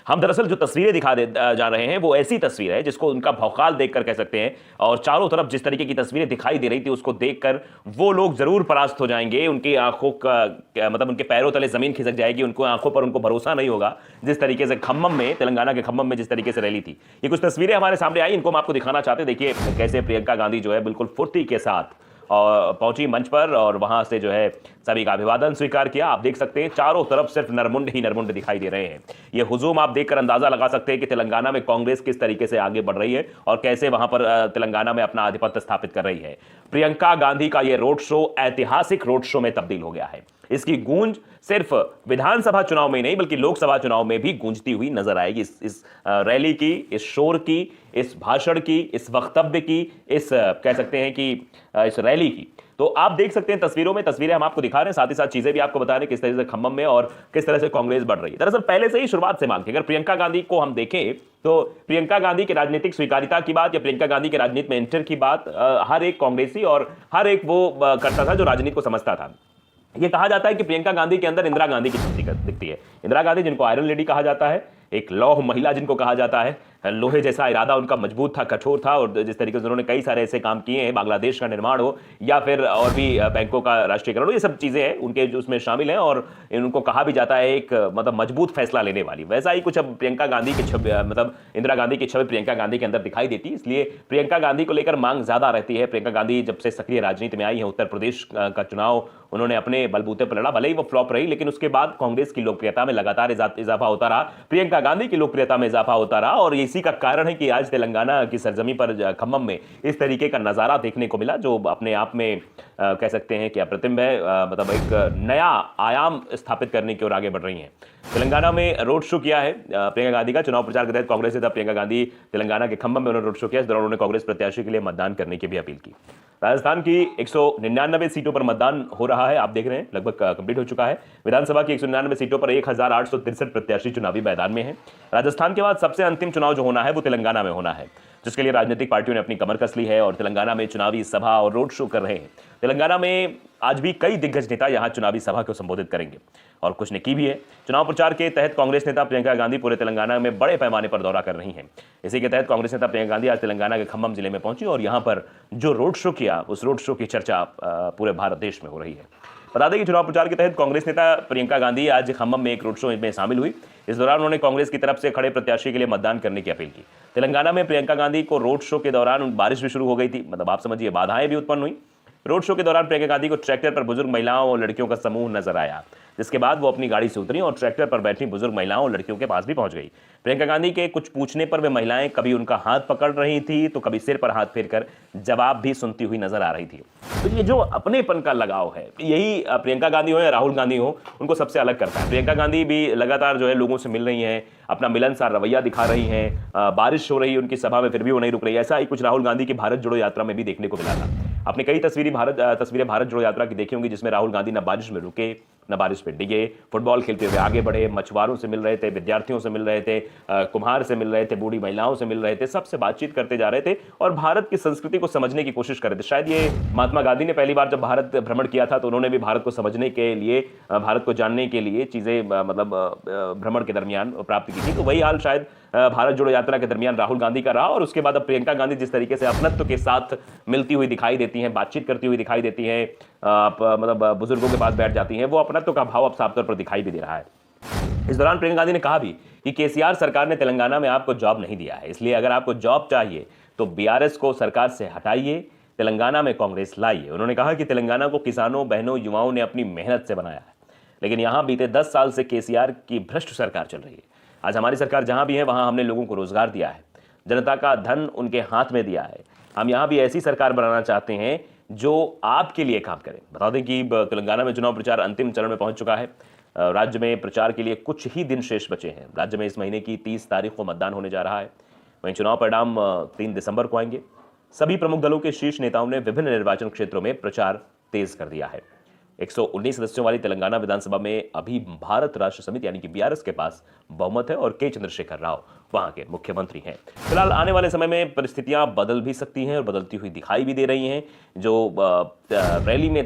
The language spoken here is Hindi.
हम दरअसल जो तस्वीरें जा रहे हैं वो ऐसी तस्वीर है जिसको उनका भौकाल देखकर कह सकते हैं, और चारों तरफ जिस तरीके की तस्वीरें दिखाई दे रही थी उसको देखकर वो लोग जरूर परास्त हो जाएंगे। उनकी आंखों का मतलब उनके पैरों तले जमीन खिसक जाएगी, उनको आंखों पर उनको भरोसा नहीं होगा। जिस तरीके से खम्मम में, तेलंगाना के खम्मम में जिस तरीके से रैली थी, ये कुछ तस्वीरें हमारे सामने आई, इनको हम आपको दिखाना चाहते हैं। देखिए कैसे प्रियंका गांधी जो है बिल्कुल फुर्ती के साथ और पहुंची मंच पर और वहां से जो है सभी का अभिवादन स्वीकार किया। आप देख सकते हैं चारों तरफ सिर्फ नरमुंड ही नरमुंड दिखाई दे रहे हैं। ये हुजूम आप देखकर अंदाजा लगा सकते हैं कि तेलंगाना में कांग्रेस किस तरीके से आगे बढ़ रही है और कैसे वहां पर तेलंगाना में अपना आधिपत्य स्थापित कर रही है। प्रियंका गांधी का यह रोड शो ऐतिहासिक रोड शो में तब्दील हो गया है। इसकी गूंज सिर्फ विधानसभा चुनाव में नहीं बल्कि लोकसभा चुनाव में भी गूंजती हुई नजर आएगी। इस रैली की, इस शोर की, इस भाषण की, इस वक्तव्य की, इस कह सकते हैं कि इस रैली की। तो आप देख सकते हैं तस्वीरों में, तस्वीरें हम आपको दिखा रहे हैं, साथ ही साथ चीजें भी आपको बता रहे हैं किस तरह से खम्मम में और किस तरह से कांग्रेस बढ़ रही है। दरअसल पहले से ही शुरुआत से मांग थी। अगर प्रियंका गांधी को हम देखें तो प्रियंका गांधी की राजनीतिक स्वीकारिता की बात या प्रियंका गांधी के राजनीति में एंटर की बात हर एक कांग्रेसी और हर एक वो करता था जो राजनीति को समझता था। ये कहा जाता है कि प्रियंका गांधी के अंदर इंदिरा गांधी की छवि दिखती है। इंदिरा गांधी जिनको आयरन लेडी कहा जाता है, एक लौह महिला जिनको कहा जाता है, लोहे जैसा इरादा उनका मजबूत था, कठोर था, और जिस तरीके से उन्होंने कई सारे ऐसे काम किए हैं, बांग्लादेश का निर्माण हो या फिर और भी बैंकों का राष्ट्रीयकरण हो, ये सब चीजें हैं उनके जो उसमें शामिल हैं और उनको कहा भी जाता है एक मतलब मजबूत फैसला लेने वाली। वैसा ही कुछ अब प्रियंका गांधी की छवि मतलब इंदिरा गांधी की छवि प्रियंका गांधी के अंदर दिखाई देती है। इसलिए प्रियंका गांधी को लेकर मांग ज्यादा रहती है। प्रियंका गांधी जब से सक्रिय राजनीति में आई है, उत्तर प्रदेश का चुनाव उन्होंने अपने बलबूते पर लड़ा, भले ही वो फ्लॉप रही, लेकिन उसके बाद कांग्रेस की लोकप्रियता में लगातार इजाफा होता रहा, प्रियंका गांधी की लोकप्रियता में इजाफा होता रहा। और इसी का कारण है कि आज तेलंगाना की सरजमी पर खम्मम में इस तरीके का नजारा देखने को मिला जो अपने आप में कह सकते हैं कि अप्रतिम है। मतलब एक नया आयाम स्थापित करने की ओर आगे बढ़ रही हैं। तेलंगाना में रोड शो किया है प्रियंका गांधी का। चुनाव प्रचार के तहत कांग्रेस नेता प्रियंका गांधी तेलंगाना के खम्मम में उन्होंने रोड शो किया। इस दौरान उन्होंने कांग्रेस प्रत्याशी के लिए मतदान करने की भी अपील की। राजस्थान की 199 सीटों पर मतदान हो रहा है, आप देख रहे हैं लगभग कंप्लीट हो चुका है। विधानसभा की 199 सीटों पर 1863 प्रत्याशी चुनावी मैदान में हैं। राजस्थान के बाद सबसे अंतिम चुनाव जो होना है वो तेलंगाना में होना है, जिसके लिए राजनीतिक पार्टियों ने अपनी कमर कस ली है और तेलंगाना में चुनावी सभा और रोड शो कर रहे हैं। तेलंगाना में आज भी कई दिग्गज नेता यहां चुनावी सभा को संबोधित करेंगे और कुछ ने की भी है। चुनाव प्रचार के तहत कांग्रेस नेता प्रियंका गांधी पूरे तेलंगाना में बड़े पैमाने पर दौरा कर रही हैं। इसी के तहत कांग्रेस नेता प्रियंका गांधी आज तेलंगाना के खम्मम जिले में पहुंची और यहां पर जो रोड शो किया, उस रोड शो की चर्चा पूरे भारत देश में हो रही है। बता दें कि चुनाव प्रचार के तहत कांग्रेस नेता प्रियंका गांधी आज खम्मम में एक रोड शो में शामिल हुई। इस दौरान उन्होंने कांग्रेस की तरफ से खड़े प्रत्याशी के लिए मतदान करने की अपील की। तेलंगाना में प्रियंका गांधी को रोड शो के दौरान बारिश भी शुरू हो गई थी, मतलब आप समझिए बाधाएं भी उत्पन्न हुई। रोड शो के दौरान प्रियंका गांधी को ट्रैक्टर पर बुजुर्ग महिलाओं और लड़कियों का समूह नजर आया, जिसके बाद वो अपनी गाड़ी से उतरी और ट्रैक्टर पर बैठी बुजुर्ग महिलाओं और लड़कियों के पास भी पहुंच गई। प्रियंका गांधी के कुछ पूछने पर वे महिलाएं कभी उनका हाथ पकड़ रही थी तो कभी सिर पर हाथ फेरकर जवाब भी सुनती हुई नजर आ रही थी। तो ये जो अपनेपन का लगाव है, यही प्रियंका गांधी हो या राहुल गांधी हो, उनको सबसे अलग करता है। प्रियंका गांधी भी लगातार जो है लोगों से मिल रही हैं, अपना मिलनसार रवैया दिखा रही हैं। बारिश हो रही है उनकी सभा में फिर भी वो नहीं रुक रही। ऐसा ही कुछ राहुल गांधी की भारत जोड़ो यात्रा में भी देखने को मिला था। आपने कई तस्वीरें भारत जोड़ो यात्रा की देखी होंगी जिसमें राहुल गांधी न बारिश में रुके न बारिश में डिगे, फुटबॉल खेलते हुए आगे बढ़े, मछुआरों से मिल रहे थे, विद्यार्थियों से मिल रहे थे, कुम्हार से मिल रहे थे, बूढ़ी महिलाओं से मिल रहे थे, सबसे बातचीत करते जा रहे थे और भारत की संस्कृति को समझने की कोशिश कर रहे थे। शायद ये महात्मा गांधी ने पहली बार जब भारत भ्रमण किया था तो उन्होंने भी भारत को समझने के लिए, भारत को जानने के लिए चीजें मतलब भ्रमण के दरमियान प्राप्त की थी। तो वही हाल शायद भारत जोड़ो यात्रा के दरमियान राहुल गांधी का रहा और उसके बाद अब प्रियंका गांधी जिस तरीके से अपनत्व के साथ मिलती हुई दिखाई देती हैं, बातचीत करती हुई दिखाई देती हैं, मतलब बुजुर्गों के पास बैठ जाती हैं, वो अपनत्व का भाव अब साफ तौर पर दिखाई भी दे रहा है। इस दौरान प्रियंका गांधी ने कहा भी कि केसीआर सरकार ने तेलंगाना में आपको जॉब नहीं दिया है, इसलिए अगर आपको जॉब चाहिए तो बीआरएस को सरकार से हटाइए, तेलंगाना में कांग्रेस लाइए। उन्होंने कहा कि तेलंगाना को किसानों, बहनों, युवाओं ने अपनी मेहनत से बनाया है, लेकिन यहां बीते 10 साल से केसीआर की भ्रष्ट सरकार चल रही है। आज हमारी सरकार जहां भी है वहां हमने लोगों को रोजगार दिया है, जनता का धन उनके हाथ में दिया है। हम यहां भी ऐसी सरकार बनाना चाहते हैं जो आपके लिए काम करे। बता दें कि तेलंगाना में चुनाव प्रचार अंतिम चरण में पहुंच चुका है। राज्य में प्रचार के लिए कुछ ही दिन शेष बचे हैं। राज्य में इस महीने की 30 तारीख को मतदान होने जा रहा है। वहीं चुनाव परिणाम 3 दिसंबर को आएंगे। सभी प्रमुख दलों के शीर्ष नेताओं ने विभिन्न निर्वाचन क्षेत्रों में प्रचार तेज कर दिया है। 119 सदस्यों वाली तेलंगाना विधानसभा में अभी भारत राष्ट्र समिति यानी कि बीआरएस के पास बहुमत है और के चंद्रशेखर राव वहां के मुख्यमंत्री हैं। फिलहाल आने वाले समय में परिस्थितियां बदल भी सकती हैं और बदलती हुई दिखाई भी दे रही हैं। जो रैली में